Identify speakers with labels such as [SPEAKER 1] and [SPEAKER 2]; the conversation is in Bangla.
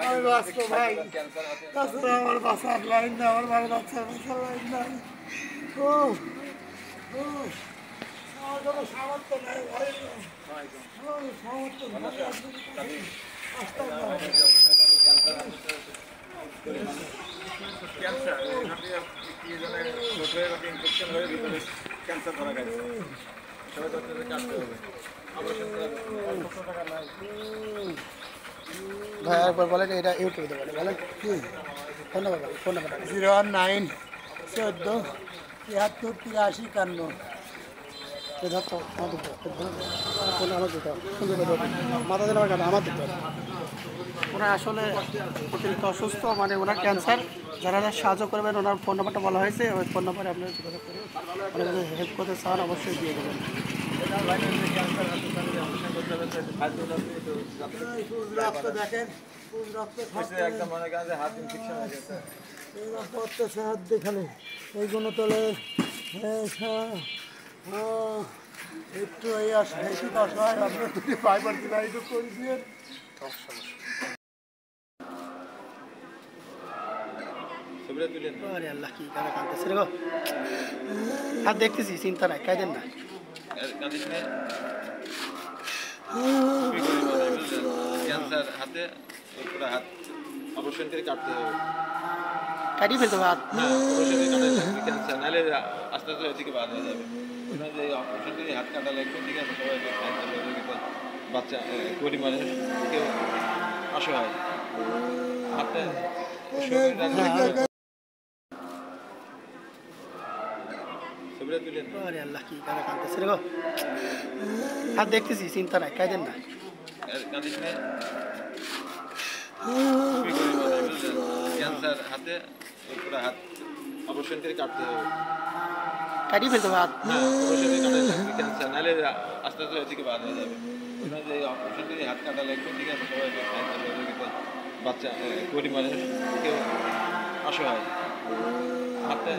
[SPEAKER 1] আমি বাঁচব ভাই, তাছাড়া আমার বাঁচার লাইন না, আমার ভালো বাচ্চার বাঁচার লাইন নাই। ও ও আমার কোনো সামর্থ্য নাই ভাই, আমার সামর্থ্য ভাই, আসতে
[SPEAKER 2] ক্যান্সার কি জানে ইনফেকশন হয়ে ভিতরে ক্যান্সার ধরা গেছে। সবাই ডক্টরে কাটতে হবে, অপারেশন করা কত টাকা নাই
[SPEAKER 1] ভাই। একবার বলেন এটা ইউটিউবে বলে বলেন কি ফোন নাম্বার, ফোন নাম্বার 019 14 73 83 51। মাথা দিন আমার দিতে হবে। ওনার আসলে অতিরিক্ত অসুস্থ, মানে ওনার ক্যান্সার। যারা যারা সাহায্য করবেন ওনার ফোন নাম্বারটা বলা হয়েছে, ওই ফোন নাম্বারে আপনারা যোগাযোগ করে ওনারা যদি হেল্প করতে চান অবশ্যই দিয়ে দেবেন। দেখেন
[SPEAKER 2] একদম মনে করেন যে হাত ইনফেকশন হয়ে গেছে,
[SPEAKER 1] হাত দেখালে এইগুলো তোলে একটু এই বেশি অসহায়, আপনার যদি ফাইবার দিলা একটু করে দিয়ে। আরে আল্লাহ কি কারা কাঁদতেছে রে গো, হাত দেখতেছি, চিন্তা নাই, কাঁদেন না।
[SPEAKER 2] ক্যান্সার হাতে, পুরো হাত অপারেশন করে কাটতে হবে,
[SPEAKER 1] কাটিয়ে ফেলতে হবে হাত।
[SPEAKER 2] ক্যান্সার নাহলে আস্তে আস্তে ওইদিকে বাদ হয়ে যাবে। যে অপারেশন করে হাত কাটা লাগবে, ঠিক আছে, সবাই বাচ্চা গরিব মানুষ, কেউ অসহায় হাতে
[SPEAKER 1] আরে আল্লাহ কি কারা কাঁদতেছে রে গো, হাত দেখতেছি, চিন্তা নাই, কাঁদেন না।
[SPEAKER 2] ক্যান্সার হাতে, পুরো হাত অপারেশন করে কাটতে হবে,
[SPEAKER 1] কাটিয়ে ফেলতে হবে হাত।
[SPEAKER 2] ক্যান্সার নাহলে আস্তে আস্তে ওইদিকে বাদ হয়ে যাবে। যে অপারেশন করে হাত কাটা লাগবে, ঠিক আছে, সবাই বাচ্চা গরিব মানুষ, কেউ অসহায় হাতে